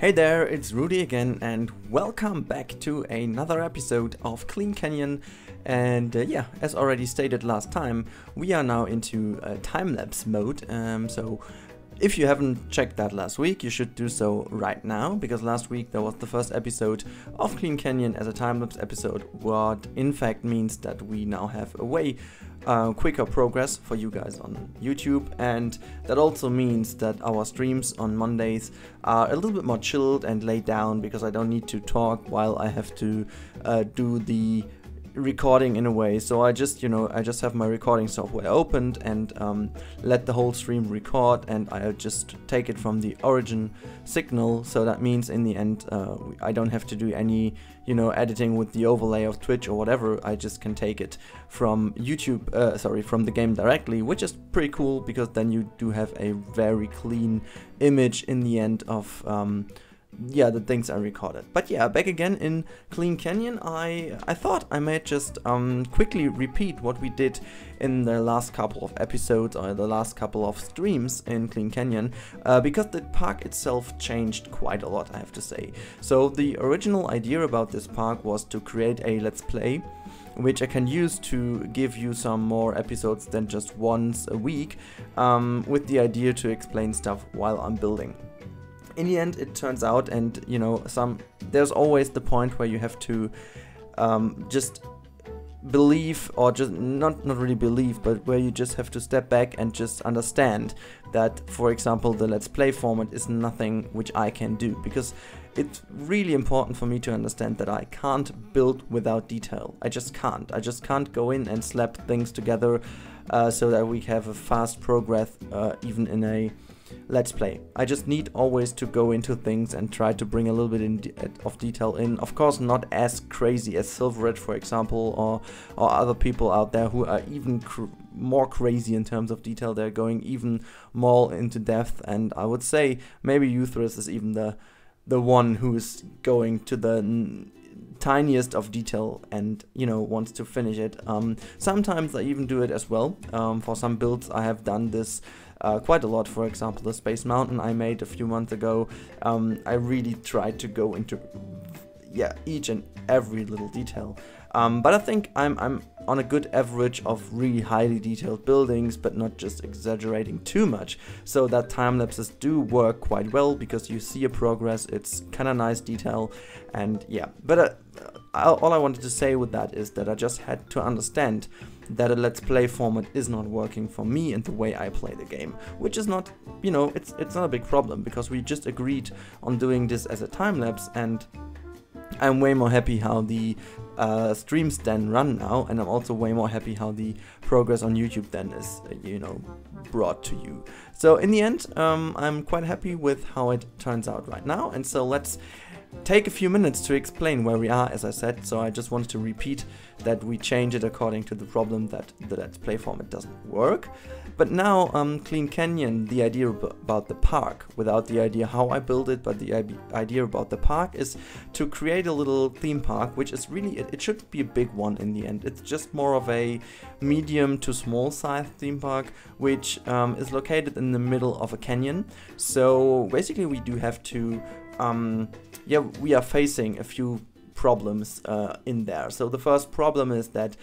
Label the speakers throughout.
Speaker 1: Hey there, it's Rudi again, and welcome back to another episode of Clean Canyon. And yeah, as already stated last time, we are now into time-lapse mode. So if you haven't checked that last week, you should do so right now, because last week there was the first episode of Clean Canyon as a time-lapse episode, what in fact means that we now have a way quicker progress for you guys on YouTube, and that also means that our streams on Mondays are a little bit more chilled and laid down, because I don't need to talk while I have to do the recording in a way. So I just have my recording software opened and let the whole stream record, and I'll just take it from the origin signal. So that means in the end I don't have to do any editing with the overlay of Twitch or whatever. I just can take it from YouTube, from the game directly, which is pretty cool, because then you do have a very clean image in the end of the things I recorded. But yeah, back again in Clean Canyon, I thought I might just quickly repeat what we did in the last couple of episodes or the last couple of streams in Clean Canyon, because the park itself changed quite a lot, I have to say. So the original idea about this park was to create a let's play, which I can use to give you some more episodes than just once a week, with the idea to explain stuff while I'm building. In the end, it turns out, and there's always the point where you have to just believe, or just not really believe, but where you just have to step back and just understand that, for example, the Let's Play format is nothing which I can do, because it's really important for me to understand that I can't build without detail. I just can't go in and slap things together so that we have a fast progress even in a Let's Play. I just need always to go into things and try to bring a little bit of detail in. Of course, not as crazy as Silverred, for example, or other people out there who are even more crazy in terms of detail. They're going even more into depth, and I would say maybe Euthyrus is even the one who is going to the tiniest of detail and wants to finish it. Sometimes I even do it as well. For some builds I have done this quite a lot. For example, the Space Mountain I made a few months ago, I really tried to go into each and every little detail. But I think I'm on a good average of really highly detailed buildings, but not just exaggerating too much, so that time lapses do work quite well, because you see a progress. It's kind of nice detail, and yeah. But all I wanted to say with that is that I just had to understand that a Let's Play format is not working for me and the way I play the game, which is not, it's not a big problem, because we just agreed on doing this as a time lapse, and I'm way more happy how the streams then run now, and I'm also way more happy how the progress on YouTube then is, brought to you. So in the end, I'm quite happy with how it turns out right now, and so let's take a few minutes to explain where we are, as I said. So I just wanted to repeat that we change it according to the problem that the Let's Play format doesn't work. But now, Clean Canyon, the idea about the park, without the idea how I build it, but the idea about the park is to create a little theme park, which is really, it shouldn't be a big one in the end. It's just more of a medium to small size theme park, which is located in the middle of a canyon. So basically we do have to, we are facing a few problems in there. So the first problem is that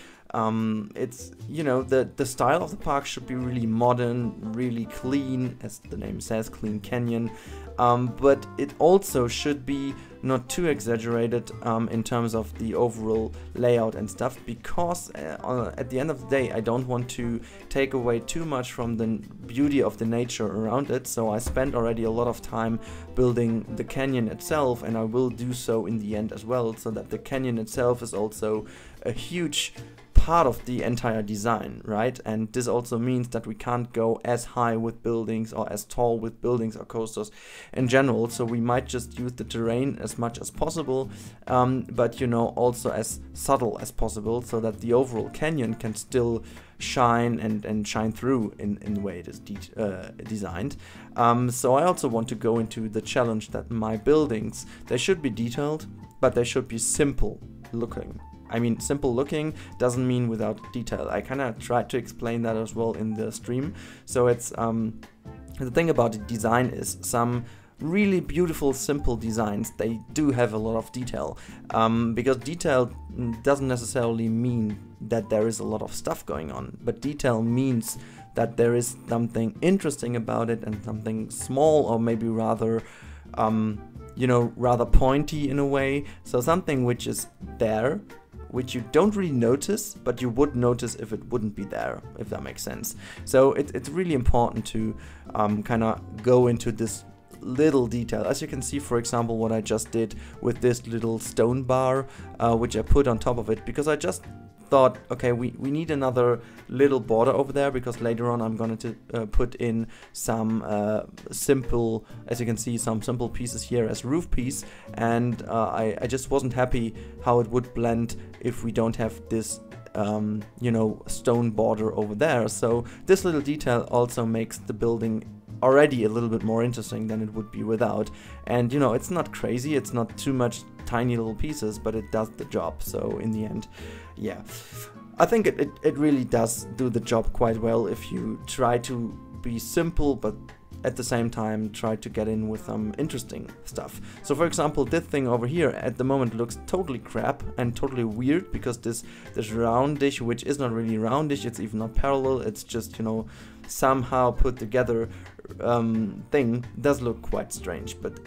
Speaker 1: it's, the style of the park should be really modern, really clean, as the name says, Clean Canyon, but it also should be not too exaggerated in terms of the overall layout and stuff, because at the end of the day I don't want to take away too much from the beauty of the nature around it. So I spent already a lot of time building the canyon itself, and I will do so in the end as well, so that the canyon itself is also a huge part of the entire design, right? And this also means that we can't go as high with buildings or as tall with buildings or coasters in general, so we might just use the terrain as much as possible, but also as subtle as possible, so that the overall canyon can still shine and shine through in the way it is designed. So I also want to go into the challenge that my buildings, they should be detailed, but they should be simple looking. I mean, simple looking doesn't mean without detail. I kind of tried to explain that as well in the stream. So it's the thing about the design is some really beautiful, simple designs, they do have a lot of detail, because detail doesn't necessarily mean that there is a lot of stuff going on, but detail means that there is something interesting about it and something small, or maybe rather, you know, rather pointy in a way. So something which is there, which you don't really notice, but you would notice if it wouldn't be there, if that makes sense. So it's really important to kind of go into this little detail. As you can see, for example, what I just did with this little stone bar, which I put on top of it, because I just thought, okay, we need another little border over there, because later on I'm going to put in some simple, as you can see, some simple pieces here as roof piece, and I just wasn't happy how it would blend if we don't have this you know, stone border over there. So this little detail also makes the building already a little bit more interesting than it would be without. And you know, it's not crazy, it's not too much tiny little pieces, but it does the job. So in the end, yeah, I think it really does do the job quite well if you try to be simple, but at the same time try to get in with some interesting stuff. So for example, this thing over here at the moment looks totally crap and totally weird, because this roundish, which is not really roundish, it's even not parallel, it's just, you know, somehow put together thing, does look quite strange. But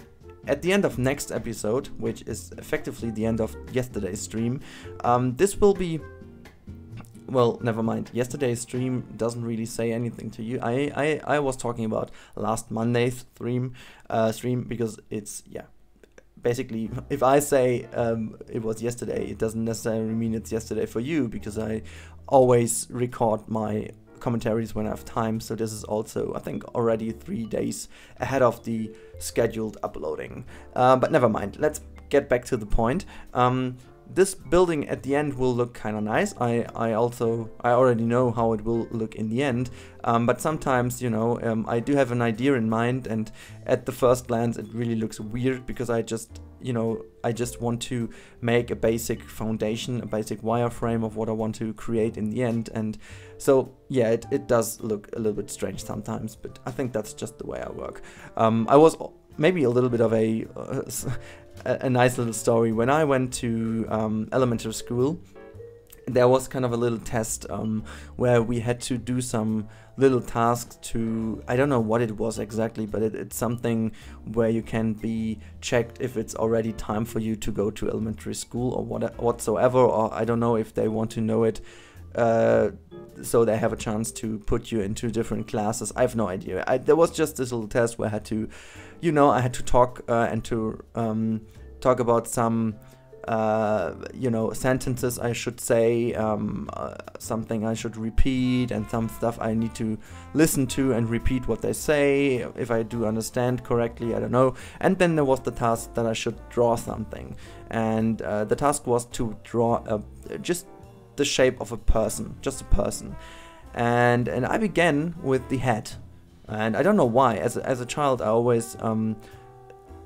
Speaker 1: at the end of next episode, which is effectively the end of yesterday's stream, this will be, well, never mind. Yesterday's stream doesn't really say anything to you. I was talking about last Monday's stream, because it's, yeah, basically, if I say it was yesterday, it doesn't necessarily mean it's yesterday for you, because I always record my commentaries when I have time. So this is also, I think, already 3 days ahead of the scheduled uploading. But never mind. Let's get back to the point. This building at the end will look kind of nice. I already know how it will look in the end, but sometimes, you know, I do have an idea in mind, and at the first glance it really looks weird, because I just, you know, I just want to make a basic foundation, a basic wireframe of what I want to create in the end. And so yeah, it does look a little bit strange sometimes, but I think that's just the way I work. I was maybe a little bit of a nice little story. When I went to elementary school, there was kind of a little test where we had to do some little tasks to, I don't know what it was exactly, but it's something where you can be checked if it's already time for you to go to elementary school or whatsoever, or I don't know if they want to know it so they have a chance to put you into different classes. I have no idea. There was just this little test where I had to, you know, I had to talk and to talk about some you know, sentences I should say, something I should repeat, and some stuff I need to listen to and repeat what they say, if I do understand correctly, I don't know. And then there was the task that I should draw something, and the task was to draw just the shape of a person, just a person. And I began with the head, and I don't know why. As a child, I always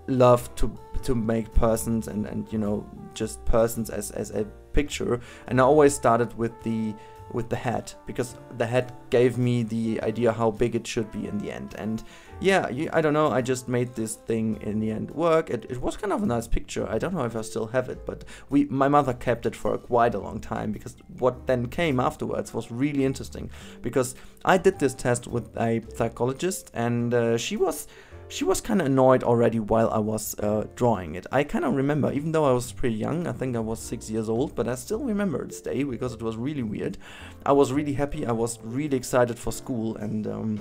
Speaker 1: loved to make persons and you know, just persons as a picture, and I always started with the head, because the head gave me the idea how big it should be in the end. And yeah, I don't know, I just made this thing in the end work. It was kind of a nice picture. I don't know if I still have it, but my mother kept it for quite a long time, because what then came afterwards was really interesting, because I did this test with a psychologist, and she was kind of annoyed already while I was drawing it. I kind of remember, even though I was pretty young, I think I was 6 years old, but I still remember this day because it was really weird. I was really happy, I was really excited for school, and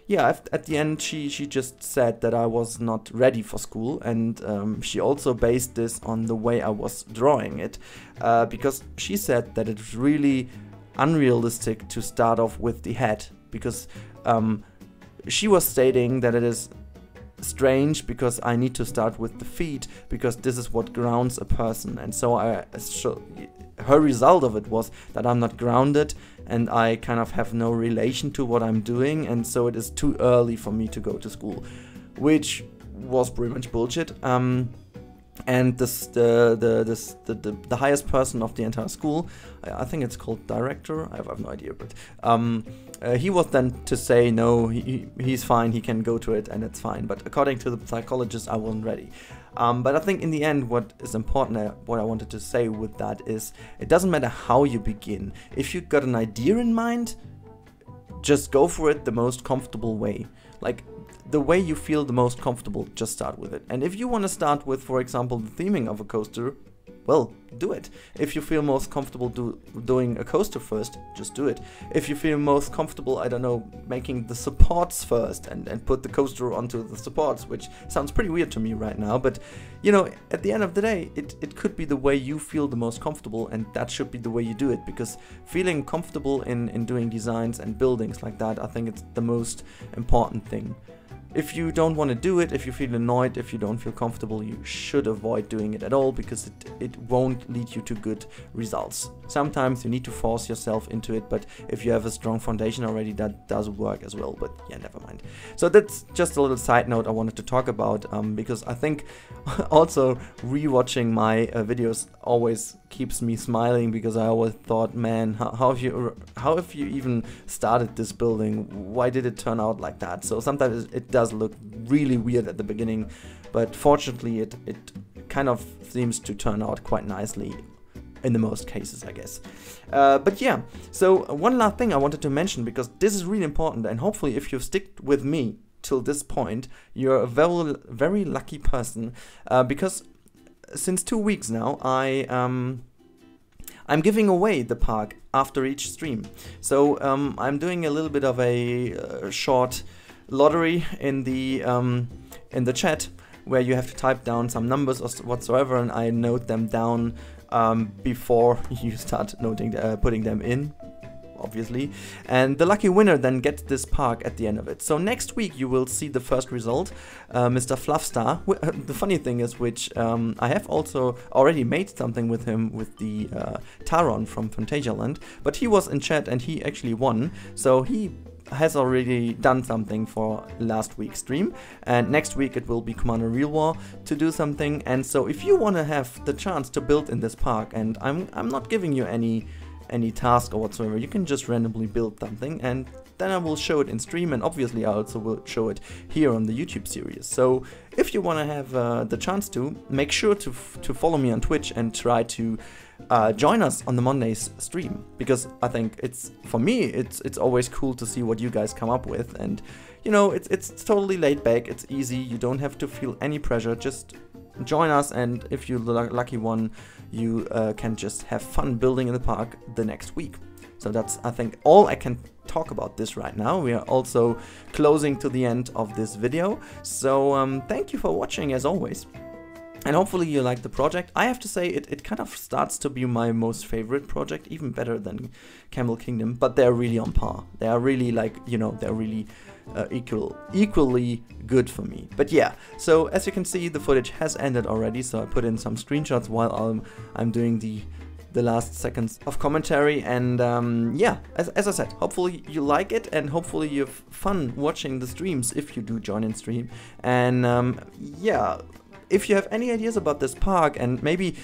Speaker 1: yeah, at the end she just said that I was not ready for school, and she also based this on the way I was drawing it, because she said that it's really unrealistic to start off with the head, because she was stating that it is strange because I need to start with the feet, because this is what grounds a person. And so her result of it was that I'm not grounded, and I kind of have no relation to what I'm doing, and so it is too early for me to go to school, which was pretty much bullshit. And the highest person of the entire school, I think it's called director, I have no idea, but he was then to say no, he's fine, he can go to it and it's fine. But according to the psychologist, I wasn't ready. But I think in the end, what is important, what I wanted to say with that is, it doesn't matter how you begin. If you got an idea in mind, just go for it the most comfortable way. Like, the way you feel the most comfortable, just start with it. And if you want to start with, for example, the theming of a coaster, well, do it. If you feel most comfortable doing a coaster first, just do it. If you feel most comfortable, I don't know, making the supports first and put the coaster onto the supports, which sounds pretty weird to me right now, but you know, at the end of the day, it could be the way you feel the most comfortable, and that should be the way you do it, because feeling comfortable in doing designs and buildings like that, I think it's the most important thing. If you don't want to do it, if you feel annoyed, if you don't feel comfortable, you should avoid doing it at all, because it won't lead you to good results. Sometimes you need to force yourself into it, but if you have a strong foundation already, that does work as well, but yeah, never mind. So that's just a little side note I wanted to talk about, because I think also rewatching my videos always keeps me smiling, because I always thought, man, how have you even started this building? Why did it turn out like that? So sometimes it does look really weird at the beginning, but fortunately it kind of seems to turn out quite nicely in the most cases, I guess. But yeah, so one last thing I wanted to mention, because this is really important, and hopefully if you've stuck with me till this point, you're a very, very lucky person, because since 2 weeks now, I'm giving away the park after each stream. So I'm doing a little bit of a short lottery in the chat, where you have to type down some numbers or whatsoever, and I note them down before you start putting them in, obviously. And the lucky winner then gets this park at the end of it. So next week you will see the first result, Mr. Fluffstar. The funny thing is, which I have also already made something with him with the Taron from Phantasialand, but he was in chat and he actually won. So he has already done something for last week's stream, and next week it will be Commander Real War to do something. And so if you want to have the chance to build in this park, and I'm not giving you any task or whatsoever, you can just randomly build something, and then I will show it in stream, and obviously I also will show it here on the YouTube series. So if you want to have the chance to, make sure to follow me on Twitch and try to join us on the Mondays stream, because I think for me it's always cool to see what you guys come up with, and you know, it's totally laid back, it's easy, you don't have to feel any pressure, just join us, and if you're the lucky one, you can just have fun building in the park the next week. So that's, I think, all I can talk about this right now. We are also closing to the end of this video, so thank you for watching as always. And hopefully you like the project. I have to say, it kind of starts to be my most favorite project, even better than Camel Kingdom, but they're really on par. They are really, like, you know, they're really equally good for me. But yeah, so as you can see, the footage has ended already, so I put in some screenshots while I'm doing the last seconds of commentary, and yeah, as I said, hopefully you like it, and hopefully you have fun watching the streams if you do join in stream. And yeah, if you have any ideas about this park, and maybe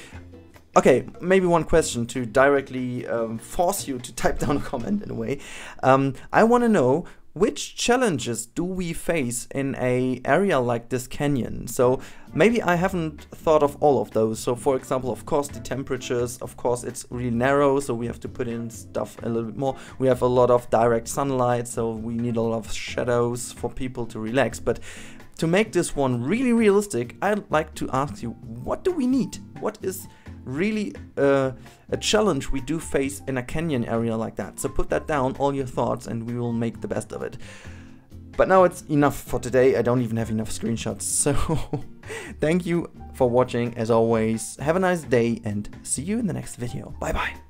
Speaker 1: one question to directly force you to type down a comment in a way, I want to know, which challenges do we face in an area like this canyon? So maybe I haven't thought of all of those. So for example, of course, the temperatures, of course, it's really narrow, so we have to put in stuff a little bit more. We have a lot of direct sunlight, so we need a lot of shadows for people to relax. But to make this one really realistic, I'd like to ask you, what do we need? What is really a challenge we do face in a canyon area like that? So put that down, all your thoughts, and we will make the best of it. But now it's enough for today. I don't even have enough screenshots. So thank you for watching as always. Have a nice day and see you in the next video. Bye bye.